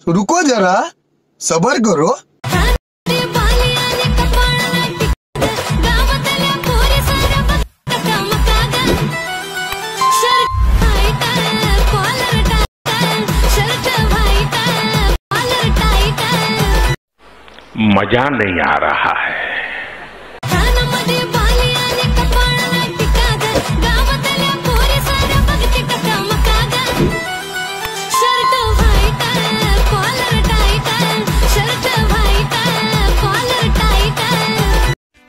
रुको जरा, सबर करो। मजा नहीं आ रहा है।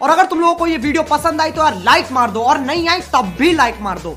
और अगर तुम लोगों को ये वीडियो पसंद आई तो यार लाइक मार दो, और नहीं आई तब भी लाइक मार दो,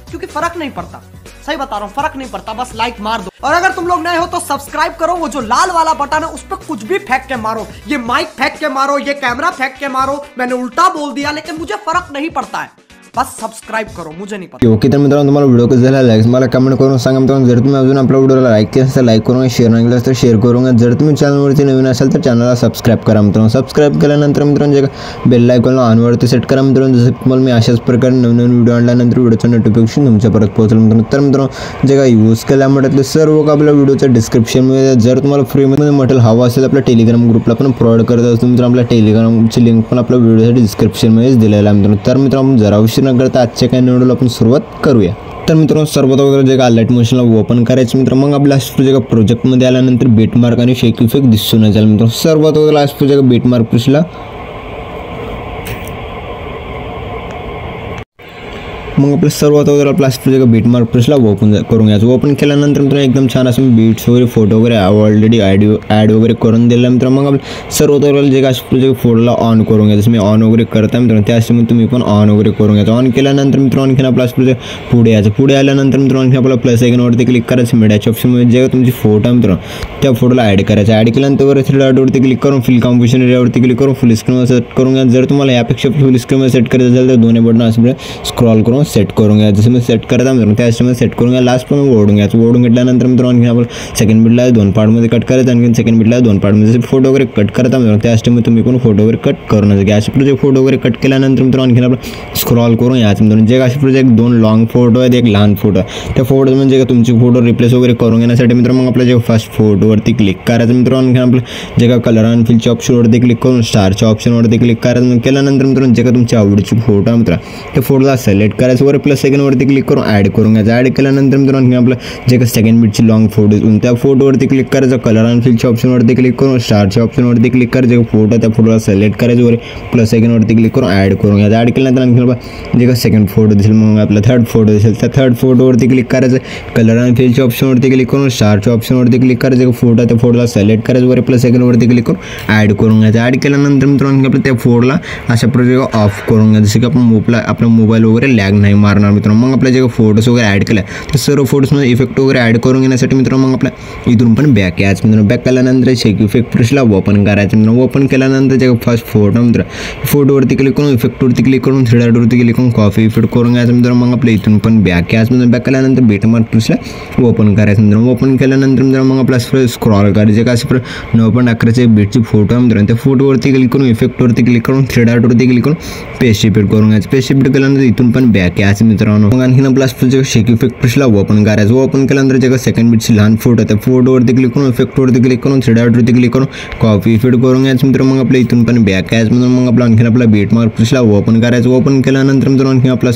क्योंकि फर्क नहीं पड़ता। सही बता रहा हूँ, फर्क नहीं पड़ता, बस लाइक मार दो। और अगर तुम लोग नए हो तो सब्सक्राइब करो, वो जो लाल वाला बटन है उस पर कुछ भी फेंक के मारो, ये माइक फेंक के मारो, ये कैमरा फेंक के मारो, मैंने उल्टा बोल दिया लेकिन मुझे फर्क नहीं पड़ता है, बस सब्सक्राइब करो, मुझे नहीं पता। ओके तर मित्रांनो, तुम्हाला व्हिडिओ कसा झाला लाईक मला कमेंट करून सांगा मित्रांनो। जर तुम्ही अजून आपल्या व्हिडिओला लाईक केलं असेल लाईक करून, शेअर नाही केलं तर शेअर करून, जर तुम्ही चॅनलवरती नवीन असाल तर चॅनलला सबस्क्राइब करा मित्रांनो। सबस्क्राइब केल्यानंतर मित्रांनो जे बेल आयकॉनला ऑन वरती सेट करा मित्रांनो, जसं तुम्हाला मी अशाच प्रकारे नवीन व्हिडिओ आणल्यानंतर व्हिडिओचं नोटिफिकेशन तुमच्यापर्यंत पोहोचेल मित्रांनो। तर मित्रांनो जे काही यूज केल्यामुळे सर्व आपल्या व्हिडिओच्या डिस्क्रिप्शनमध्ये, जर तुम्हाला फ्रीमध्ये मटेरियल हवं असेल आपल्या टेलिग्राम ग्रुपला पण प्रोव्हाइड करत असतो मित्रांनो। आपल्या टेलिग्रामची लिंक पण आपल्या व्हिडिओच्या डिस्क्रिप्शनमध्ये दिलेला आहे मित्रांनो। तर मित्रांनो जरा उशीर न करता आजच्या व्हिडिओला आपण सुरुवात करूया। तर मित्रांनो सर्वात अगोदर जे लाईट मोशनला ओपन करायचं मित्रांनो, मग आपल्या जे प्रोजेक्टमध्ये आल्यानंतर बीटमार्क आणि शेक इफेक्ट दिसून येईल मित्रांनो। सर्वात अगोदर लास्ट जे बीटमार्क पुसला, मग आपलं सर्वात अगोदर प्लास्टिक बीटमार्क प्रेसला ओपन करून घ्यायचं। ओपन केल्यानंतर मित्रांनो एकदम छान असं बीट्स वगैरे फोटो वगैरे ऑलरेडी ॲड वगैरे करून दिलं मित्रांनो। मग आपलं सर्वात अगोदर जे काय फोटोला ऑन करून घ्यायचं, मी ऑन वगैरे करता मित्रांनो, त्यासाठी तुम्ही पण ऑन वगैरे करून घ्यायचं। ऑन केल्यानंतर मित्रांनो आणखी प्लास्टिक पुढे यायचं। पुढे आल्यानंतर मित्रांनो आणखी आपल्याला प्लस आयकॉनवरती क्लिक करायचं, मीडियाच्या ऑप्शनमध्ये जे तुमची फोटो आहे मित्रांनो त्या फोटोला ॲड करायचं। ॲड केल्यानंतर वर थ्री डॉटवरती क्लिक करून फिल कॉम्पोजिशन एरियावरती क्लिक करून फुल स्क्रीनवर सेट करून घ्या। जर तुम्हाला यापेक्षा फुल स्क्रीनवर सेट करायचं असेल तर दोन्ही बटन असं स्क्रॉल करून सेट करून घ्या। जसं मी सेट करता मित्रांनो त्याच्यामध्ये सेट करून घ्या। लास्ट पण ओढून घ्यायचं। ओढून घेतल्यानंतर मित्रांनो आणखी आपण सेकंड बिटला दोन पार्टमध्ये कट करायचं, आणखी सेकंड बिटला दोन पार्टमध्ये जसे फोटो वगैरे कट करता मित्रांनो त्यासाठी तुम्ही पण फोटो वगैरे कट करून घ्या। असे प्रोजेक्ट फोटो वगैरे कट केल्यानंतर मित्रांनो आणखी आपण स्क्रॉल करून यायचं मित्रांनो। जे असे प्रोजेक्ट दोन लॉंग फोटो आहेत, एक लहान फोटो आहे, त्या फोटो म्हणजे तुमची फोटो रिप्लेस वगैरे करून घेण्यासाठी मित्रांनो मग आपल्या जे फर्स्ट फोटोवरती क्लिक करायचं मित्रांनो। आणखी आपलं जे का कलर आणि फिलच्या ऑप्शनवरती क्लिक करून स्टारच्या ऑप्शनवरती क्लिक करायचं। केल्यानंतर मित्रांनो जे का तुमची आवडीची फोटो आहे मित्रांनो त्या फोटोला सिलेक्ट करायचं, वर प्लस सेकंडवरती क्लिक करून ॲड करून घ्यायचं। ॲड केल्यानंतर मित्रांनो आपलं जे काही सेकंड बीटची लॉंग फोटो त्या फोटोवरती क्लिक करायचं, कलर आणि फिलच्या ऑप्शनवरती क्लिक करून स्टारच्या ऑप्शनवरती क्लिक करायचं, फोटो त्या फोटोला सिलेक्ट करायचं, वर प्लस सेकंडवरती क्लिक करून ॲड करून घ्यायचं। ॲड केल्यानंतर आणखी जे काही सेकंड फोटो दिसेल मग आपला थर्ड फोटो दिसेल, त्या थर्ड फोटोवरती क्लिक करायचं, कलर आणि फिलच्या ऑप्शनवरती क्लिक करून स्टारच्या ऑप्शनवरती क्लिक करायचं, फोटो त्या फोटोला सिलेक्ट करायचं, वर प्लस सेकंडवरती क्लिक करून ॲड करून घ्यायचं। ॲड केल्यानंतर मित्रांनो आपलं त्या फोटोला अशा प्रोजेक्ट ऑफ करून घ्यायचं, जसं की आपण आपला मोबाईल वगैरे लॅग नाही मारणार मित्रांनो। मग आपल्या जे फोटोज वगैरे ॲड केल्या तर सर्व फोटोजमध्ये इफेक्ट वगैरे ॲड करून घेण्यासाठी मित्रांनो मग आपल्या इथून पण बॅक यायचं मित्रांनो। बॅक केल्यानंतर शेक इफेक्ट प्रेसला ओपन करायचं मित्रांनो। ओपन केल्यानंतर जे फर्स्ट फोटो मित्र फोटोवरती क्लिक करून इफेक्टवरती क्लिक करून थ्री डॉटवरती क्लिक करून कॉफी इफेक्ट करून घ्यायचं मित्रांनो। मग आपल्या इथून पण बॅक यायचं मित्रांनो। बॅक केल्यानंतर बीटमार्क प्रेसला ओपन करायचं मित्रांनो। ओपन केल्यानंतर मित्रांनो मग आपला स्क्रॉल करायचं, काय असं 9.11 बीटची फोटो आहे मित्रांनो, त्या फोटोवरती क्लिक करून इफेक्टवरती क्लिक करून थ्री डॉटवरती क्लिक करून पेस्ट इफेक्ट करून घ्यायचं। पेस्ट इफेक्ट केल्यानंतर इथून पण बॅक यायचं मित्रांनो। मग आणखी प्लस शेक इफेक्ट प्रेसला ओपन करायचं। ओपन केल्यानंतर जे सेकंड बीटची लहान फोटो त्या फोटोवरती क्लिक करून इफेक्टवरती क्लिक करून थ्री डॉटवरती क्लिक करून कॉपी इफेक्ट करून घ्यायचं मित्रांनो। मग आपल्या इथून पण बॅक यायचं मित्रांनो। मग आपला आणखी आपला बीटमार्क प्रेसला ओपन करायचं। ओपन केल्यानंतर मित्रांनो आणखी आपला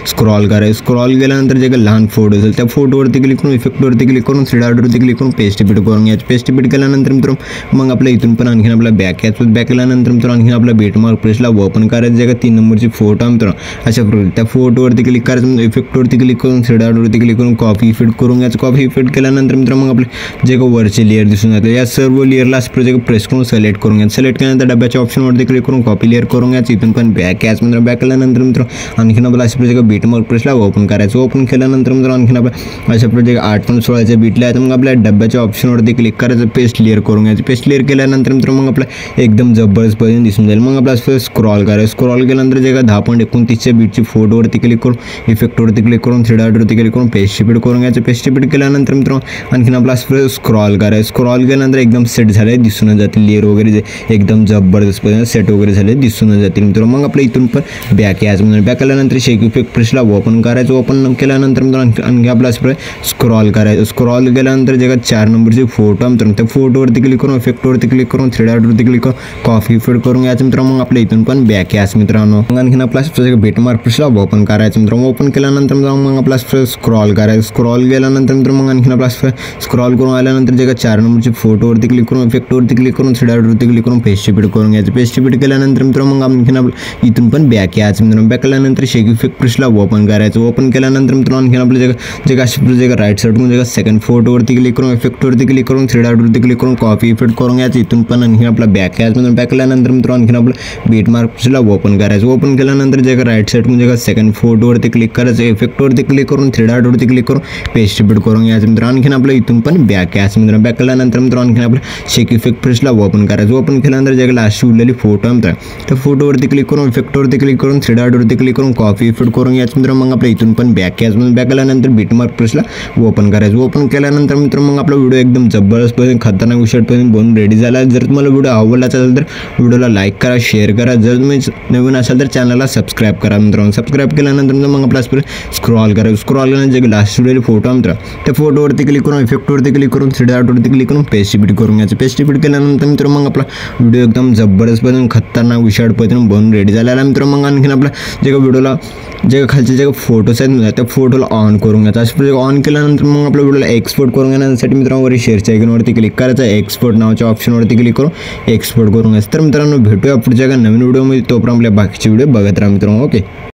स्क्रॉल करायचं। स्क्रॉल केल्यानंतर जे काही लहान फोटो असेल त्या फोटोवरती क्लिक करून इफेक्टवरती क्लिक करून थ्री डॉटवरती क्लिक करून पेस्ट इफेक्ट करून घ्यायचं। पेस्ट इफेक्ट केल्यानंतर मित्रांनो मग आपल्या इथून पण आणखी आपला बॅक यायचं। बॅक केल्यानंतर मित्रांनो आणखी आपला बीटमार्क प्रेसला ओपन करायचं, जे का 3 नंबरची फोटो आहे मित्रांनो अशा त्या फोटोवरती क्लिक करायचं, इफेक्टवरती क्लिक करून थ्री डॉटवरती क्लिक करून कॉपी इफेक्ट करून घ्यायचं। कॉपी इफेक्ट केल्यानंतर मित्रांनो मग आपले जे काही वरचे लेअर दिसून जाते या सर्व लेअरला प्रोजेक्ट प्रेस करून सिलेक्ट करून घ्यायचं। सिलेक्ट केल्यानंतर डब्याच्या ऑप्शनवरती क्लिक करून कॉपी लेअर करून घ्यायचं। इथून पण बॅक यायचं मित्रांनो। बॅक केल्यानंतर मित्रांनो आणखीन आपला अशा प्रोजेक्ट बीटमार्क प्रेसला ओपन करायचं। ओपन केल्यानंतर मित्रांनो आणखीन आपल्या अशा प्रोजेक्ट 8.16 बीटला आहे, तर मग आपल्या डब्याच्या ऑप्शनवरती क्लिक करायचं, पेस्ट लेअर करून घ्यायचं। पेस्ट लेअर केल्यानंतर मित्रांनो मग आपला एकदम जबरदस्त पद्धतीने दिसून जाईल। मग आपला स्क्रॉल करायचं। स्क्रॉल केल्यानंतर जे का 10.29 बीटची फोटोवरती क्लिक करून इफेक्टवरती क्लिक करून 3 डॉटवरती क्लिक करून पेस्ट रिपीट करून घ्यायचं. पेस्ट रिपीट केल्यानंतर मित्रांनो आणखीन आपला स्क्रॉल करायचं. स्क्रॉल केल्यानंतर एकदम सेट झाले दिसून जातील, लेअर वगैरे जे एकदम जबरदस्त सेट वगैरे झाले दिसून जातील मित्रांनो. मग आपल्या इथून पण बॅक यायचं. म्हणजे बॅक आल्यानंतर शेक इफेक्ट प्रेसला ओपन करायचं. ओपन केल्यानंतर मित्रांनो आणखी आपला स्क्रॉल करायचं. स्क्रॉल केल्यानंतर जे 4 नंबरचे फोटो मित्रांनो त्या फोटोवरती क्लिक करून इफेक्टवरती क्लिक करून 3 डॉटवरती क्लिक करून कॉपी इफेक्ट करून घ्यायचं मित्रांनो. मग आपल्या इथून पण बॅक यायचं मित्रांनो. मग आणखीन आपला बीटमार्क प्रेसला ओपन करायचं मित्रांनो. ओपन केल्यानंतर मग आपला स्क्रॉल करायचं. स्क्रॉल केल्यानंतर मित्रांनो मग आणखीन आपला स्क्रॉल करून आल्यानंतर जे 4 नंबरचे फोटोवरती क्लिक करून इफेक्टवरती क्लिक करून 3 डॉटवरती क्लिक करून पेस्ट रिपीट करून घ्यायचं. पेस्ट रिपीट केल्यानंतर मित्रांनो मग आणखीन आपलं इथून पण बॅक यायचं मित्रांनो. बॅक केल्यानंतर शेक इफेक्ट प्रेसला ओपन करायचं. ओपन केल्यानंतर मित्रांनो आणखीन आपलं जे राईट साईडून सेकंड फोटोवरती क्लिक करून इफेक्टवरती क्लिक करून 3 डॉटवरती क्लिक करून कॉपी इफेक्ट करून घ्यायचं. इथून पण आणखीन आपला बॅक यायचं मित्रांनो. बॅक केल्यानंतर मित्रांनो आणखीन आपलं बीटमार्क प्रेसला ओपन करायचं. ओपन केल्यानंतर जे राईट साईडून सेकंड फोटोवरती क्लिक करायचं. इफेक्टवरती क्लिक करून 3 डॉटवरती क्लिक करून पेस्ट रिपीट करून घ्यायचं मित्रांनो. आणखीन आपलं इथून पण बॅक यायचं मित्रांनो. बॅक केल्यानंतर मित्रांनो आणखीन आपलं शेक इफेक्ट प्रेसला ओपन करायचं. ओपन केल्यानंतर जे लास्ट उरलेली फोटो मित्रांनो त्या फोटोवरती क्लिक करून इफेक्टवरती क्लिक करून 3 डॉटवरती क्लिक करून कॉपी इफेक्ट करून घ्यायचं मित्रांनो. मग आपल्या इथून पण बॅक यायचं. बॅक केल्यानंतर बीटमार्क प्रेसला ओपन करायचं. ओपन केल्यानंतर मित्रांनो मग आपला व्हिडिओ एकदम जबरदस्तपणे खतरनाक विषयपणे बनून रेडी झाला. जर तुम्हाला व्हिडिओ आवडला असेल तर व्हिडिओला लाईक करा, शेअर करा. जर तुम्ही नवीन असाल तर चॅनलला सबस्क्राईब करा मित्रांनो. सबस्क्राईब केल्यानंतर मग आपला स्क्रॉल करा. स्क्रॉल केल्यानंतर जे लास्ट उरलेली फोटो मित्रांनो त्या फोटोवरती क्लिक करून इफेक्टवरती क्लिक करून 3 डॉटवरती क्लिक करून पेस्ट रिपीट करून घ्यायचं. पेस्ट रिपीट केल्यानंतर मित्रांनो मग आपला व्हिडिओ एकदम जबरदस्तपणे खतरनाक विषयपणे बनून रेडी झालेला मित्रांनो. मग आणखीन आपला जे व्हिडिओला जे खालचे जे फोटोज आहेत त्या फोटोला ऑन करून घ्यायचं. अशा ऑन केल्यानंतर मग आपल्या व्हिडिओला एक्सपोर्ट करून घेण्यासाठी मित्रांनो वर शेअरच्या आयकॉनवरती क्लिक करायचं. एक्सपोर्ट नावाच्या ऑप्शनवरती क्लिक करून एक्सपोर्ट करून घ्यायचं. तर मित्रांनो भेटूया पुढच्या नवीन व्हिडिओमध्ये. तोपर्यंत आपल्या बाकीचे व्हिडिओ बघत राहा मित्रांनो. ओके.